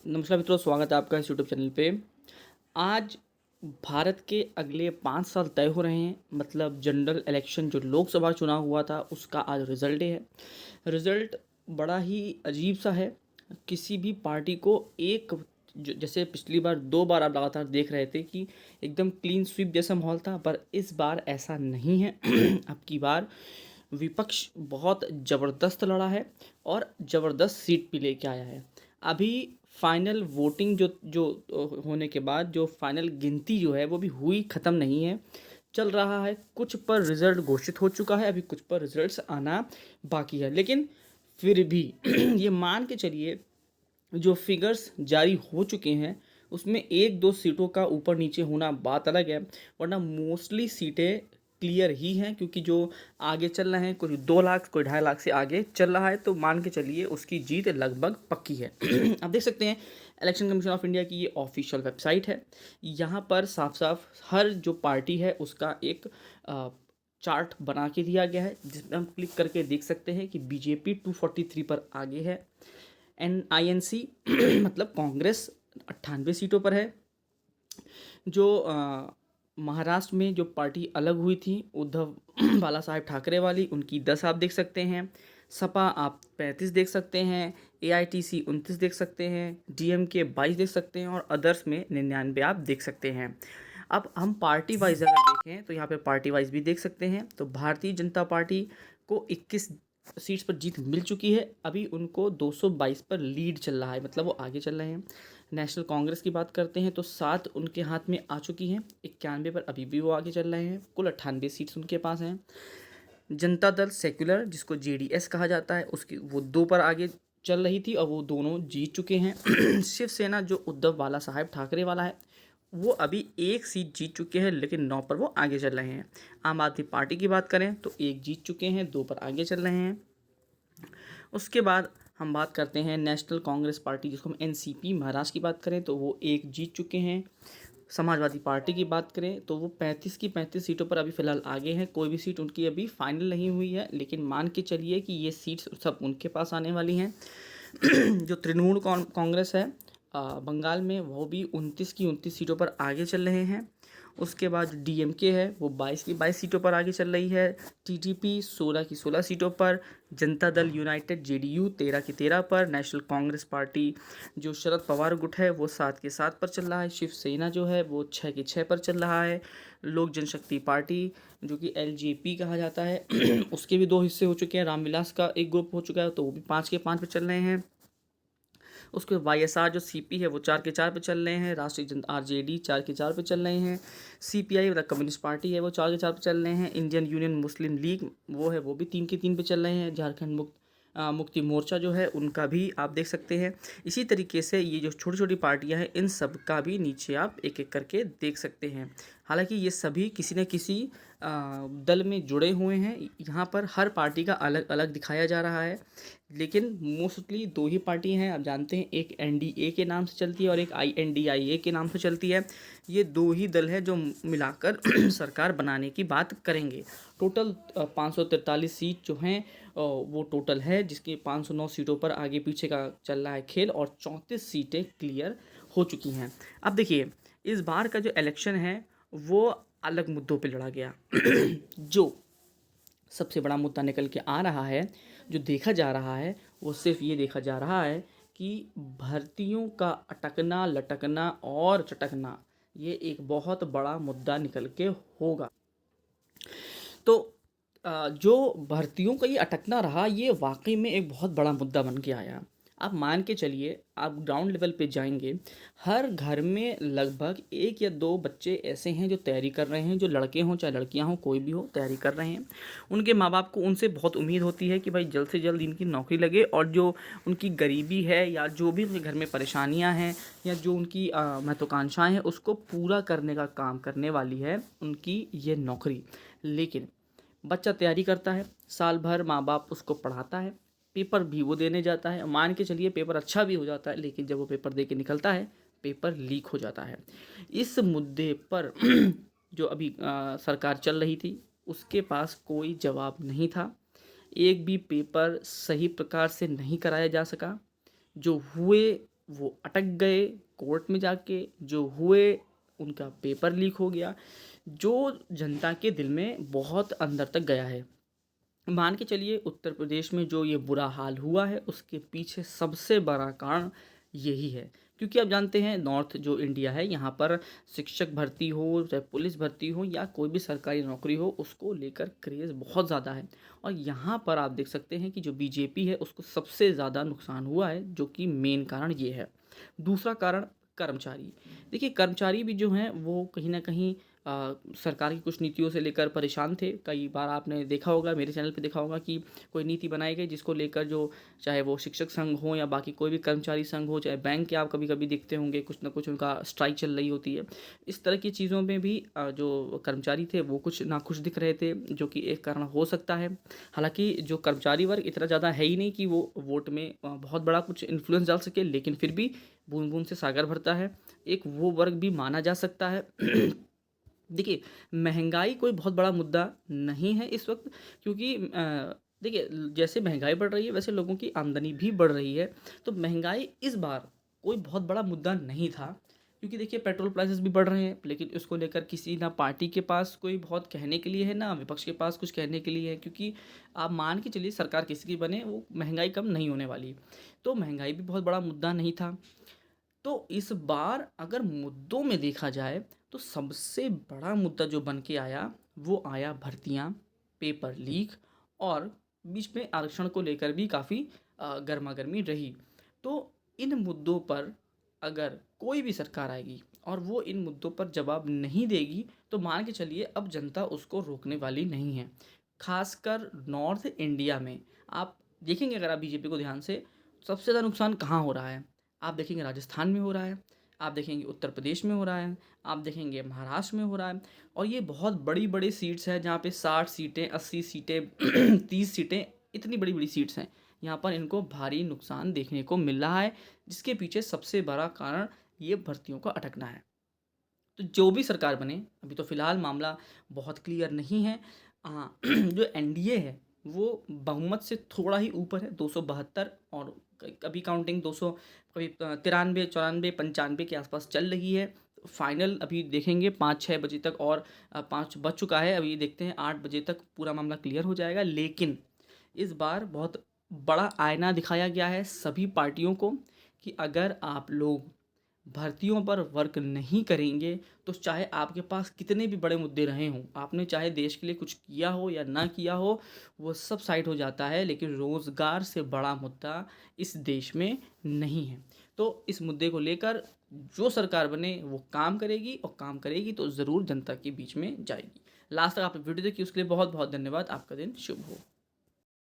नमस्कार मित्रों, स्वागत है आपका इस यूट्यूब चैनल पे। आज भारत के अगले 5 साल तय हो रहे हैं। मतलब जनरल इलेक्शन जो लोकसभा चुनाव हुआ था उसका आज रिज़ल्ट डे है। रिज़ल्ट बड़ा ही अजीब-सा है। किसी भी पार्टी को एक जैसे पिछली बार 2 बार आप लगातार देख रहे थे कि एकदम क्लीन स्वीप जैसा माहौल था, पर इस बार ऐसा नहीं है। अब की बार विपक्ष बहुत ज़बरदस्त लड़ा है और ज़बरदस्त सीट भी लेके आया है। अभी फाइनल वोटिंग जो जो होने के बाद जो फाइनल गिनती जो है वो भी हुई, ख़त्म नहीं है, चल रहा है। कुछ पर रिज़ल्ट घोषित हो चुका है, अभी कुछ पर रिज़ल्ट्स आना बाकी है। लेकिन फिर भी ये मान के चलिए, जो फिगर्स जारी हो चुके हैं उसमें 1-2 सीटों का ऊपर नीचे होना बात अलग है, वरना मोस्टली सीटें क्लियर ही हैं, क्योंकि जो आगे चल रहे हैं, कोई 2 लाख कोई 2.5 लाख से आगे चल रहा है, तो मान के चलिए उसकी जीत लगभग पक्की है। आप देख सकते हैं इलेक्शन कमीशन ऑफ इंडिया की ये ऑफिशियल वेबसाइट है। यहाँ पर साफ-साफ हर जो पार्टी है उसका एक चार्ट बना के दिया गया है, जिसमें हम क्लिक करके देख सकते हैं कि बीजेपी 243 पर आगे है। INC मतलब कांग्रेस 98 सीटों पर है। जो महाराष्ट्र में जो पार्टी अलग हुई थी उद्धव बाला साहेब ठाकरे वाली, उनकी 10 आप देख सकते हैं। सपा आप 35 देख सकते हैं। AITC 29 देख सकते हैं। DMK 22 देख सकते हैं और अदर्स में 99 आप देख सकते हैं। अब हम पार्टी वाइज अगर देखें तो यहाँ पे पार्टी वाइज भी देख सकते हैं। तो भारतीय जनता पार्टी को 21 सीट्स पर जीत मिल चुकी है। अभी उनको 222 पर लीड चल रहा है, मतलब वो आगे चल रहे हैं। नेशनल कांग्रेस की बात करते हैं तो 7 उनके हाथ में आ चुकी हैं। 91 पर अभी भी वो आगे चल रहे हैं। कुल 98 सीट्स उनके पास हैं। जनता दल सेक्युलर, जिसको JDS कहा जाता है, उसकी वो 2 पर आगे चल रही थी और वो दोनों जीत चुके हैं। शिवसेना जो उद्धव बाला साहेब ठाकरे वाला है, वो अभी 1 सीट जीत चुके हैं, लेकिन 9 पर वो आगे चल रहे हैं। आम आदमी पार्टी की बात करें तो 1 जीत चुके हैं, 2 पर आगे चल रहे हैं। उसके बाद हम बात करते हैं नेशनल कांग्रेस पार्टी, जिसको हम NCP महाराष्ट्र की बात करें तो वो 1 जीत चुके हैं। समाजवादी पार्टी की बात करें तो वो 35 की 35 सीटों पर अभी फ़िलहाल आगे हैं। कोई भी सीट उनकी अभी फाइनल नहीं हुई है, लेकिन मान के चलिए कि ये सीट्स सब उनके पास आने वाली हैं। जो तृणमूल कांग्रेस है बंगाल में, वो भी 29 की 29 सीटों पर आगे चल रहे हैं। उसके बाद DMK है, वो 22 की 22 सीटों पर आगे चल रही है। TTP 16 की 16 सीटों पर। जनता दल यूनाइटेड JDU 13 की 13 पर। नेशनल कांग्रेस पार्टी जो शरद पवार गुट है वो 7 के 7 पर चल रहा है। शिवसेना जो है वो 6 के 6 पर चल रहा है। लोक जनशक्ति पार्टी जो कि LJP कहा जाता है उसके भी 2 हिस्से हो चुके हैं। रामविलास का एक ग्रुप हो चुका है, तो वो भी 5 के 5 पर चल रहे हैं। उसके YSR जो CP है वो 4 के 4 पे चल रहे हैं। राष्ट्रीय जनता RJD 4 के 4 पे चल रहे हैं। CPI मतलब कम्युनिस्ट पार्टी है, वो 4 के 4 पे चल रहे हैं। इंडियन यूनियन मुस्लिम लीग वो है, वो भी 3 के 3 पे चल रहे हैं। झारखंड मुक्ति मोर्चा जो है उनका भी आप देख सकते हैं। इसी तरीके से ये जो छोटी छोटी पार्टियां हैं, इन सब का भी नीचे आप एक एक करके देख सकते हैं। हालांकि ये सभी किसी न किसी दल में जुड़े हुए हैं। यहाँ पर हर पार्टी का अलग अलग दिखाया जा रहा है, लेकिन मोस्टली 2 ही पार्टी हैं। आप जानते हैं, एक NDA के नाम से चलती है और एक INDIA के नाम से चलती है। ये 2 ही दल है जो मिलाकर सरकार बनाने की बात करेंगे। टोटल 543 सीट जो हैं वो टोटल है, जिसकी 509 सीटों पर आगे पीछे का चल रहा है खेल और 34 सीटें क्लियर हो चुकी हैं। अब देखिए, इस बार का जो इलेक्शन है वो अलग मुद्दों पे लड़ा गया। जो सबसे बड़ा मुद्दा निकल के आ रहा है, जो देखा जा रहा है, वो सिर्फ ये देखा जा रहा है कि भर्तियों का अटकना लटकना और चटकना, ये एक बहुत बड़ा मुद्दा निकल के होगा। तो जो भर्तियों का ये अटकना रहा, ये वाकई में एक बहुत बड़ा मुद्दा बन के आया। आप मान के चलिए, आप ग्राउंड लेवल पे जाएंगे, हर घर में लगभग 1 या 2 बच्चे ऐसे हैं जो तैयारी कर रहे हैं। जो लड़के हों चाहे लड़कियां हों, कोई भी हो, तैयारी कर रहे हैं। उनके माँ बाप को उनसे बहुत उम्मीद होती है कि भाई जल्द से जल्द इनकी नौकरी लगे, और जो उनकी गरीबी है या जो भी उनके घर में परेशानियाँ हैं या जो उनकी महत्वाकांक्षाएँ हैं, उसको पूरा करने का काम करने वाली है उनकी ये नौकरी। लेकिन बच्चा तैयारी करता है, साल भर माँ बाप उसको पढ़ाता है, पेपर भी वो देने जाता है, मान के चलिए पेपर अच्छा भी हो जाता है, लेकिन जब वो पेपर दे के निकलता है, पेपर लीक हो जाता है। इस मुद्दे पर जो अभी सरकार चल रही थी, उसके पास कोई जवाब नहीं था। एक भी पेपर सही प्रकार से नहीं कराया जा सका। जो हुए वो अटक गए कोर्ट में जाके, जो हुए उनका पेपर लीक हो गया, जो जनता के दिल में बहुत अंदर तक गया है। मान के चलिए उत्तर प्रदेश में जो ये बुरा हाल हुआ है उसके पीछे सबसे बड़ा कारण यही है, क्योंकि आप जानते हैं नॉर्थ जो इंडिया है यहाँ पर शिक्षक भर्ती हो चाहे पुलिस भर्ती हो या कोई भी सरकारी नौकरी हो उसको लेकर क्रेज़ बहुत ज़्यादा है। और यहाँ पर आप देख सकते हैं कि जो बीजेपी है उसको सबसे ज़्यादा नुकसान हुआ है, जो कि मेन कारण ये है। दूसरा कारण कर्मचारी। देखिए कर्मचारी भी जो हैं वो कहीं न कहीं सरकार की कुछ नीतियों से लेकर परेशान थे। कई बार आपने देखा होगा, मेरे चैनल पे देखा होगा कि कोई नीति बनाई गई जिसको लेकर जो चाहे वो शिक्षक संघ हो या बाकी कोई भी कर्मचारी संघ हो, चाहे बैंक के आप कभी-कभी देखते होंगे कुछ ना कुछ उनका स्ट्राइक चल रही होती है। इस तरह की चीज़ों में भी जो कर्मचारी थे वो कुछ नाखुश दिख रहे थे, जो कि एक कारण हो सकता है। हालाँकि जो कर्मचारी वर्ग इतना ज़्यादा है ही नहीं कि वो वोट में बहुत बड़ा कुछ इन्फ्लुएंस डाल सके, लेकिन फिर भी बूँद-बूँद से सागर भरता है। एक वो वर्ग भी माना जा सकता है। देखिए, महँगाई कोई बहुत बड़ा मुद्दा नहीं है इस वक़्त, क्योंकि देखिए जैसे महँगाई बढ़ रही है वैसे लोगों की आमदनी भी बढ़ रही है। तो महँगाई इस बार कोई बहुत बड़ा मुद्दा नहीं था, क्योंकि देखिए पेट्रोल प्राइसेस भी बढ़ रहे हैं, लेकिन इसको लेकर किसी ना पार्टी के पास कोई बहुत कहने के लिए है, ना विपक्ष के पास कुछ कहने के लिए है, क्योंकि आप मान के चलिए सरकार किसी की बने वो महँगाई कम नहीं होने वाली। तो महँगाई भी बहुत बड़ा मुद्दा नहीं था। तो इस बार अगर मुद्दों में देखा जाए तो सबसे बड़ा मुद्दा जो बन के आया वो आया भर्तियां, पेपर लीक और बीच में आरक्षण को लेकर भी काफ़ी गर्मागर्मी रही। तो इन मुद्दों पर अगर कोई भी सरकार आएगी और वो इन मुद्दों पर जवाब नहीं देगी तो मान के चलिए अब जनता उसको रोकने वाली नहीं है। खासकर नॉर्थ इंडिया में आप देखेंगे, अगर आप बीजेपी को ध्यान से, सबसे ज़्यादा नुकसान कहाँ हो रहा है? आप देखेंगे राजस्थान में हो रहा है, आप देखेंगे उत्तर प्रदेश में हो रहा है, आप देखेंगे महाराष्ट्र में हो रहा है। और ये बहुत बड़ी-बड़ी सीट्स हैं जहाँ पे 60 सीटें, 80 सीटें 30 सीटें, इतनी बड़ी-बड़ी सीट्स हैं। यहाँ पर इनको भारी नुकसान देखने को मिल रहा है, जिसके पीछे सबसे बड़ा कारण ये भर्तियों का अटकना है। तो जो भी सरकार बने, अभी तो फ़िलहाल मामला बहुत क्लियर नहीं है। हाँ, जो एनडीए है वो बहुमत से थोड़ा ही ऊपर है, 272, और कभी काउंटिंग 200, कभी 93, 94, 95 के आसपास चल रही है। फाइनल अभी देखेंगे 5-6 बजे तक, और 5 बज चुका है, अभी देखते हैं 8 बजे तक पूरा मामला क्लियर हो जाएगा। लेकिन इस बार बहुत बड़ा आईना दिखाया गया है सभी पार्टियों को कि अगर आप लोग भर्तियों पर वर्क नहीं करेंगे तो चाहे आपके पास कितने भी बड़े मुद्दे रहे हों, आपने चाहे देश के लिए कुछ किया हो या ना किया हो, वो सब साइड हो जाता है, लेकिन रोज़गार से बड़ा मुद्दा इस देश में नहीं है। तो इस मुद्दे को लेकर जो सरकार बने वो काम करेगी, और काम करेगी तो ज़रूर जनता के बीच में जाएगी। लास्ट तक आपने वीडियो देखी उसके लिए बहुत बहुत धन्यवाद। आपका दिन शुभ हो।